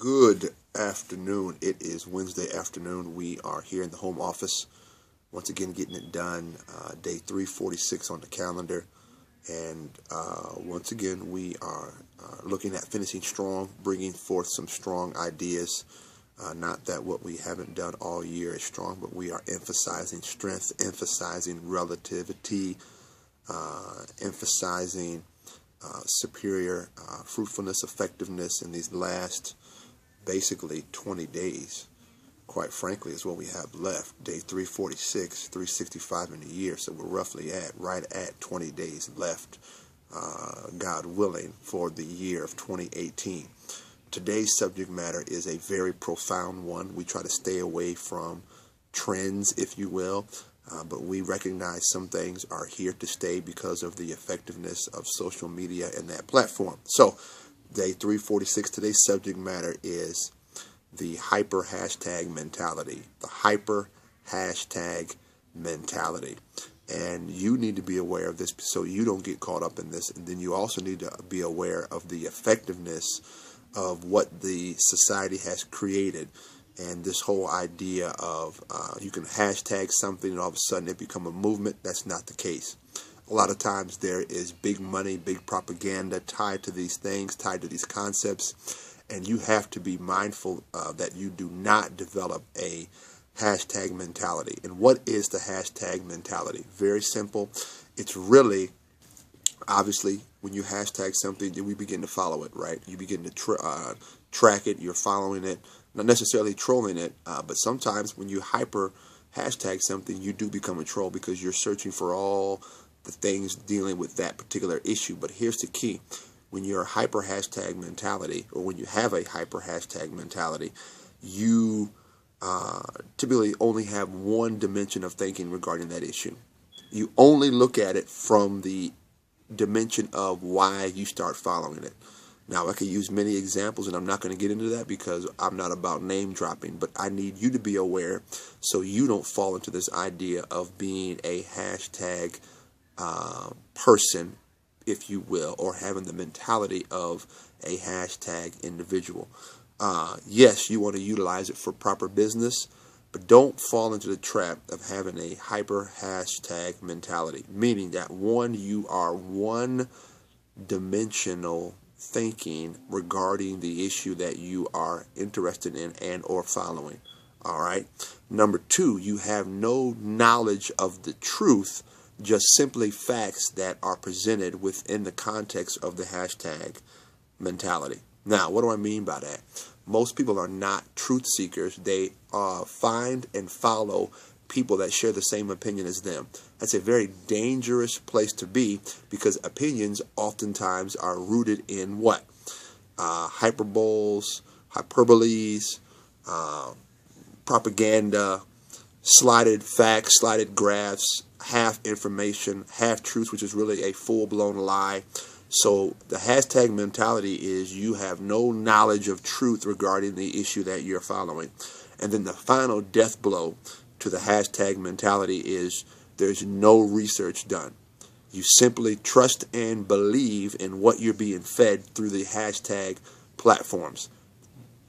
Good afternoon. It is Wednesday afternoon. We are here in the home office, once again getting it done. Day 346 on the calendar, and once again we are looking at finishing strong, bringing forth some strong ideas. Not that what we haven't done all year is strong, but we are emphasizing strength, emphasizing relativity, emphasizing superior fruitfulness, effectiveness in these last basically 20 days. Quite frankly, is what we have left. Day 346, 365 in a year, so we're roughly right at 20 days left, God willing, for the year of 2018. Today's subject matter is a very profound one. We try to stay away from trends, if you will, but we recognize some things are here to stay because of the effectiveness of social media and that platform. So, day 346, today's subject matter is the hyper hashtag mentality. The hyper hashtag mentality. And you need to be aware of this so you don't get caught up in this. And then you also need to be aware of the effectiveness of what the society has created. And this whole idea of you can hashtag something and all of a sudden it become a movement. That's not the case. A lot of times there is big money, big propaganda tied to these things, tied to these concepts. And you have to be mindful that you do not develop a hashtag mentality. And what is the hashtag mentality? Very simple. It's really, obviously, when you hashtag something, then we begin to follow it, right? You begin to track it, you're following it, not necessarily trolling it, but sometimes when you hyper hashtag something, you do become a troll because you're searching for all the things dealing with that particular issue. But here's the key. When you're a hyper hashtag mentality, or when you have a hyper hashtag mentality, you typically only have one dimension of thinking regarding that issue. You only look at it from the dimension of why you start following it. Now, I could use many examples, and I'm not going to get into that because I'm not about name dropping, but I need you to be aware so you don't fall into this idea of being a hashtag person, if you will, or having the mentality of a hashtag individual. Yes, you want to utilize it for proper business, but don't fall into the trap of having a hyper hashtag mentality, meaning that you are one-dimensional thinking regarding the issue that you are interested in and or following. All right. Number two, you have no knowledge of the truth, just simply facts that are presented within the context of the hashtag mentality. Now, what do I mean by that? Most people are not truth seekers. They find and follow people that share the same opinion as them. That's a very dangerous place to be because opinions oftentimes are rooted in what? Hyperboles, hyperboles, propaganda, slided facts, slided graphs, half information, half truth, which is really a full-blown lie. So the hashtag mentality is you have no knowledge of truth regarding the issue that you're following. And then the final death blow to the hashtag mentality is there's no research done. You simply trust and believe in what you're being fed through the hashtag platforms.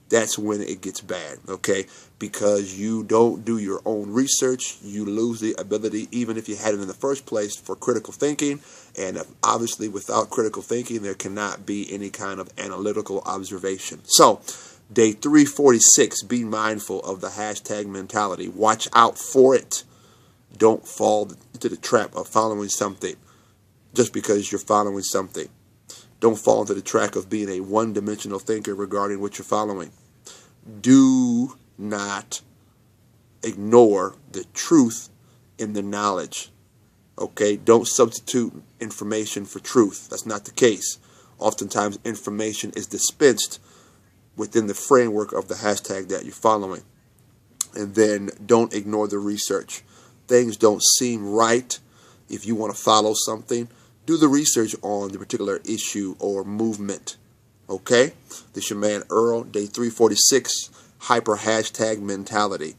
That's when it gets bad, okay? Because you don't do your own research, you lose the ability, even if you had it in the first place, for critical thinking. And obviously, without critical thinking, there cannot be any kind of analytical observation. So, day 346, be mindful of the hashtag mentality. Watch out for it. Don't fall into the trap of following something just because you're following something. Don't fall into the trap of being a one-dimensional thinker regarding what you're following. Do not ignore the truth in the knowledge. Okay? Don't substitute information for truth. That's not the case. Oftentimes, information is dispensed within the framework of the hashtag that you're following. And then don't ignore the research. Things don't seem right. If you want to follow something, do the research on the particular issue or movement. Okay? This is your man Earl, day 346, hyper hashtag mentality.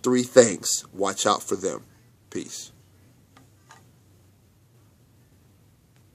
3 things. Watch out for them. Peace.